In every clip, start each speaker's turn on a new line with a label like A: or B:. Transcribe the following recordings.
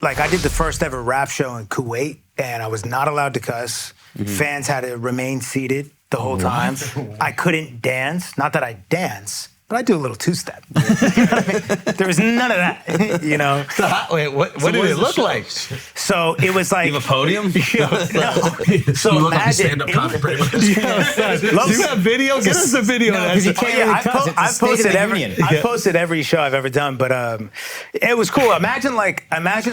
A: like I did the first ever rap show in Kuwait, and I was not allowed to cuss. Fans had to remain seated the whole time. I couldn't dance. Not that I dance, but I do a little two-step. You know what I mean? There was none of that, you know?
B: Wait, what did it look like?
A: So it was like...
C: You have a podium?
A: No. So
C: you look like a
A: imagine...
C: stand-up comic pretty much.
B: Do you have video? Get us the video.
D: No, because you can't really cuss. It's a State of the Union.
A: I've posted every show I've ever done, but it was cool. Imagine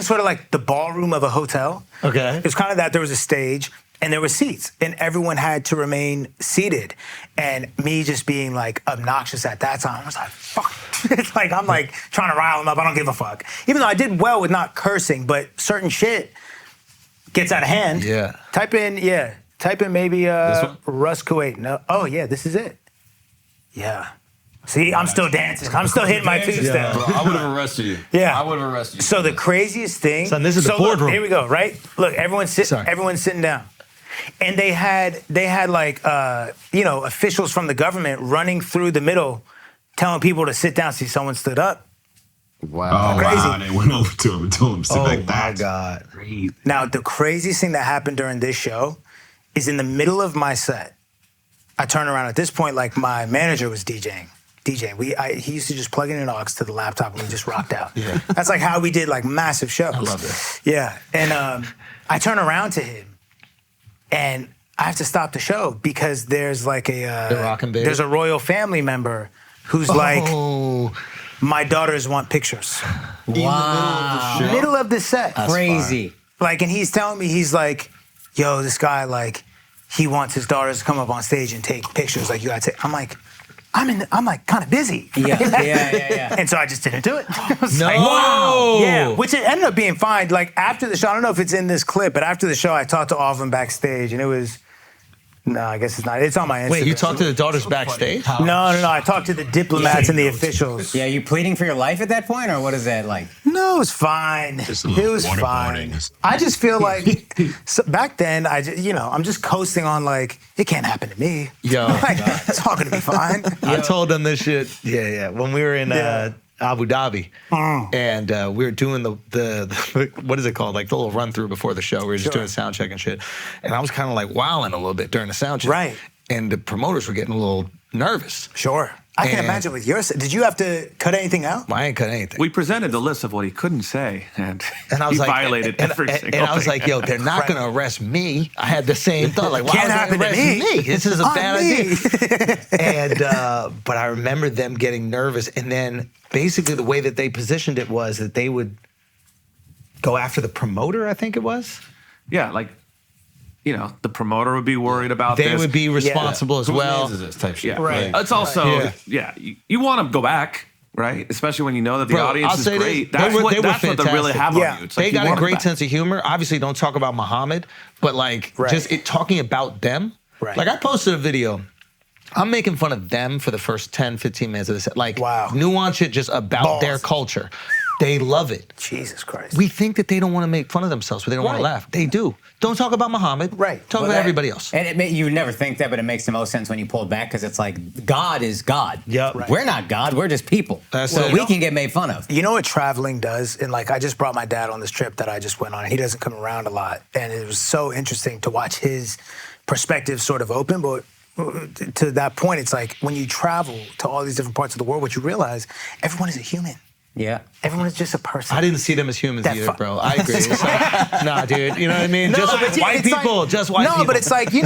A: sort of like the ballroom of a hotel.
B: Okay.
A: It was kind of that. There was a stage. And there were seats, and everyone had to remain seated. And me just being like obnoxious at that time, I was like, fuck. It's like, I'm like trying to rile them up. I don't give a fuck. Even though I did well with not cursing, but certain shit gets out of hand.
B: Yeah.
A: Type in maybe Russ Kuwait. No. Oh, yeah, this is it. Yeah. See, I'm still dancing. I'm still hitting my two-step.
C: Bro, I would have arrested you.
A: Yeah.
C: I would have arrested you.
A: So the craziest thing...
B: Son, this is the boardroom.
A: Look, here we go, right? Look, everyone's sitting down. And they had like, officials from the government running through the middle, telling people to sit down. See, someone stood up.
C: Wow.
E: Oh,
A: Crazy.
E: wow. They went over to him and told him to sit like that.
B: Oh, my God.
A: Now, the craziest thing that happened during this show is in the middle of my set, I turn around. At this point, like, my manager was DJing. He used to just plug in an aux to the laptop and we just rocked out.
B: Yeah.
A: That's like how we did like massive shows.
B: I love it.
A: Yeah. And I turn around to him and I have to stop the show because there's like there's a royal family member who's like, my daughters want pictures.
D: Wow.
A: Middle of the set.
D: Crazy.
A: Like, and he's telling me, he's like, yo, this guy, like, he wants his daughters to come up on stage and take pictures. Like, you gotta take. I'm like, I'm like kind of busy.
D: Yeah.
A: And so I just didn't do it. I was
B: No.
A: like, wow. Yeah, which it ended up being fine. Like after the show, I don't know if it's in this clip, but after the show, I talked to all of them backstage, and it was, no, I guess it's not. It's on my Instagram.
B: Wait, you talked to the daughters backstage?
A: No. I talked to the diplomats and the officials.
D: Yeah, you pleading for your life at that point, or what is that like?
A: No, it was fine.
E: Just a
A: It
E: little
A: was fine.
E: waterboarding.
A: I just feel like back then, I'm just coasting on like, it can't happen to me.
B: Yo.
A: Like, it's all gonna be fine.
B: I told them this shit. Yeah. When we were in Abu Dhabi, and we were doing the what is it called? Like the little run through before the show. We were just doing sound check and shit. And I was kind of like wilding a little bit during the sound check.
A: Right.
B: And the promoters were getting a little nervous.
A: Sure. I can
B: And-
A: imagine with your set. Did you have to cut anything out?
B: I ain't cut anything.
F: We presented the list of what he couldn't say, and
B: And I was
F: he
B: like,
F: violated every single
B: and I was
F: thing.
B: like, yo, they're not gonna arrest me. I had the same thought, like, why
A: Can't
B: would they
A: happen to
B: arrest
A: me.
B: me? This is a
A: On
B: bad
A: me.
B: idea. And but I remember them getting nervous, and then basically the way that they positioned it was that they would go after the promoter. I think it was.
F: Yeah, like, the promoter would be worried about
B: They
F: this.
B: would be responsible as well.
C: Whose man's is this type shit?
F: Yeah,
A: Right.
F: It's also,
B: Yeah.
F: you want to go back, right? Especially when you know that the
B: Bro,
F: audience
B: I'll
F: is
B: say this,
F: great.
B: they
F: That's
B: were
F: what they really
B: fantastic.
F: have
A: Yeah.
F: on you. It's
B: They
F: like you
B: got a
F: want it
B: great
F: back.
B: sense of humor. Obviously, don't talk about Muhammad, but like
A: Right.
B: just talking about them.
A: Right.
B: Like I posted a video. I'm making fun of them for the first 10, 15 minutes of this. Like
A: Wow.
B: nuance it just about
A: Balls.
B: their culture. They love it.
A: Jesus Christ.
B: We think that they don't want to make fun of themselves, but they don't want to
A: Right.
B: laugh. They do. Don't talk about Muhammad.
A: Right.
B: Talk
D: Well,
B: about
D: that-
B: everybody else.
D: And you would never think that, but it makes the most sense when you pull it back because it's like God is God.
B: Yep. Right.
D: We're not God. We're just people.
B: That's
D: so
B: it.
D: we can get made fun of.
A: You know what traveling does? And like, I just brought my dad on this trip that I just went on. He doesn't come around a lot. And it was so interesting to watch his perspective sort of open. But to that point, it's like when you travel to all these different parts of the world, what you realize, everyone is a human.
D: Yeah.
A: Everyone is just a person.
B: I didn't see them as humans
A: That
B: either,
A: fu-
B: bro. I agree. It's like, nah, dude. You know what I mean?
A: No,
B: just
A: but
B: white
A: it's
B: people.
A: like-
B: just white people.
A: No, but it's like, you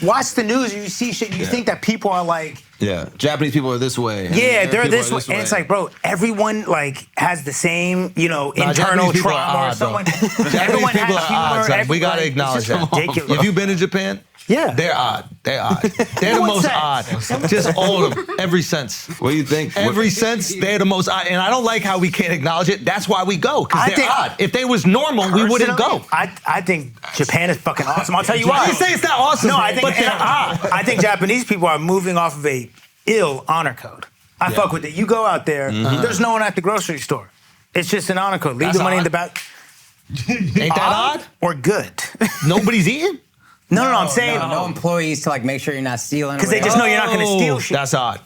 A: watch the news, you see shit, you think that people are like,
C: Yeah. Japanese people are this way.
A: yeah, they're
C: People
A: this
C: are
A: way. And it's like, bro, everyone like has the same, internal
B: Japanese people are
A: trauma or
B: odd, bro.
A: someone.
B: Japanese
A: Everyone
B: people
A: has
B: are odd,
A: humor.
B: son. We gotta
A: Like,
B: acknowledge
A: it's just
B: that.
A: ridiculous.
B: If you've been to Japan,
A: Yeah.
B: they're odd. They're odd. They're the
A: what
B: most
A: sense?
B: odd. Just all of them. Every sense.
C: What do you think?
B: Every sense, they're the most odd. And I don't like how we can't acknowledge it. That's why we go, because they're odd. If they was normal, we wouldn't go.
A: I think Japan is fucking awesome. I'll tell you why.
B: I didn't say it's not awesome,
A: No, I think
B: but they're odd.
A: I think Japanese people are moving off of a ill honor code. I fuck with it. You go out there, there's no one at the grocery store. It's just an honor code. Leave
B: That's
A: the money in
B: odd.
A: the back.
B: Ain't that odd?
A: Or good?
B: Nobody's eating?
A: No, I'm saying
D: No employees to like make sure you're not stealing.
A: because they just know you're not going to steal shit.
B: That's odd.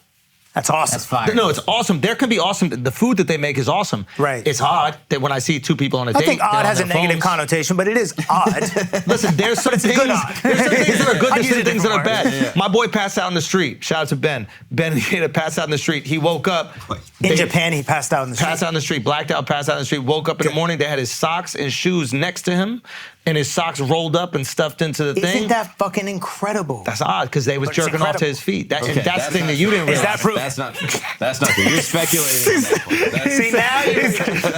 A: That's awesome.
D: That's fire.
B: No, it's awesome. There can be awesome. The food that they make is awesome.
A: Right.
B: It's odd that when I see two people on a date,
A: I think
B: they're
A: odd
B: on
A: has a
B: their
A: negative
B: phones.
A: connotation, but it is odd.
B: Listen, there's some things.
A: good odd.
B: There's some things that are good.
A: I'd
B: There's
A: use
B: some
A: a
B: things that are
A: different
B: bad.
A: word.
B: My boy passed out in the street. Shout out to Ben. Ben, he had passed out in the street. He woke up.
A: In Japan, he passed out in the street.
B: Passed out in the street, blacked out, passed out in the street, woke up in the morning, they had his socks and shoes next to him, and his socks rolled up and stuffed into the thing.
A: Isn't that fucking incredible?
B: That's odd, because they was
A: But it's
B: jerking off to
A: incredible.
B: his feet. That,
C: Okay,
B: and that's the thing that you didn't
A: Is
B: realize.
A: that proof?
C: That's not true. You're speculating on that point. That's-
A: See, now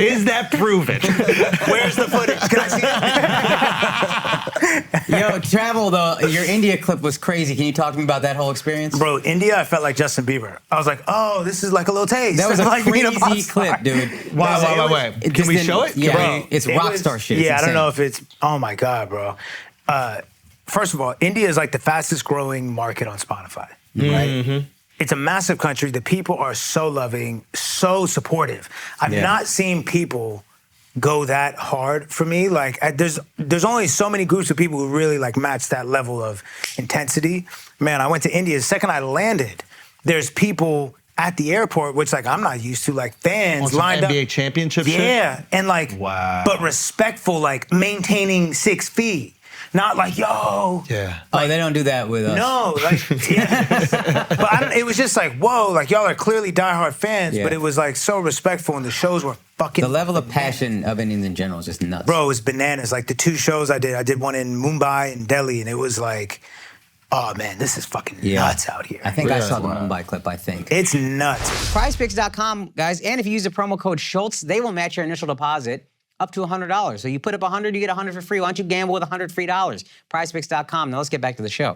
B: Is that proven?
A: where's the footage? Can I see that?
D: Yo, travel though. Your India clip was crazy. Can you talk to me about that whole experience?
A: Bro, India, I felt like Justin Bieber. I was like, oh, this is like a little taste.
D: That was a
A: like being
D: crazy
A: pop star.
D: clip, dude.
B: Why? Can
D: Just
B: we
D: in-
B: show it?
D: Yeah,
A: Bro,
D: it's
A: it
D: rock
A: was-
D: star shit.
A: Yeah,
D: It's
A: I don't know
D: insane.
A: if it's, oh my God, bro. First of all, India is like the fastest growing market on Spotify, right? It's a massive country. The people are so loving, so supportive. I've not seen people go that hard for me. Like, there's only so many groups of people who really like match that level of intensity. Man, I went to India. The second I landed, there's people at the airport, which like I'm not used to, like fans
B: On some
A: lined
B: NBA
A: up.
B: championship shit?
A: Yeah, and like,
B: Wow.
A: but respectful, like maintaining 6 feet. Not like, yo.
B: Yeah.
D: Oh, they don't do that with us.
A: No, like, yeah. But I don't, it was just like, whoa, like y'all are clearly diehard fans,
D: Yeah.
A: but it was like so respectful, and the shows were fucking.
D: The level of passion of Indians in general is just nuts.
A: Bro, it was bananas. Like the 2 shows I did one in Mumbai and Delhi, and it was like, oh man, this is fucking nuts out here.
D: I think I
B: Really?
D: saw the Mumbai clip, I think.
A: It's nuts.
G: PrizePicks.com, guys, and if you use the promo code Schulz, they will match your initial deposit up to $100. So you put up $100, you get $100 for free. Why don't you gamble with $100 free? PrizePicks.com. Now let's get back to the show.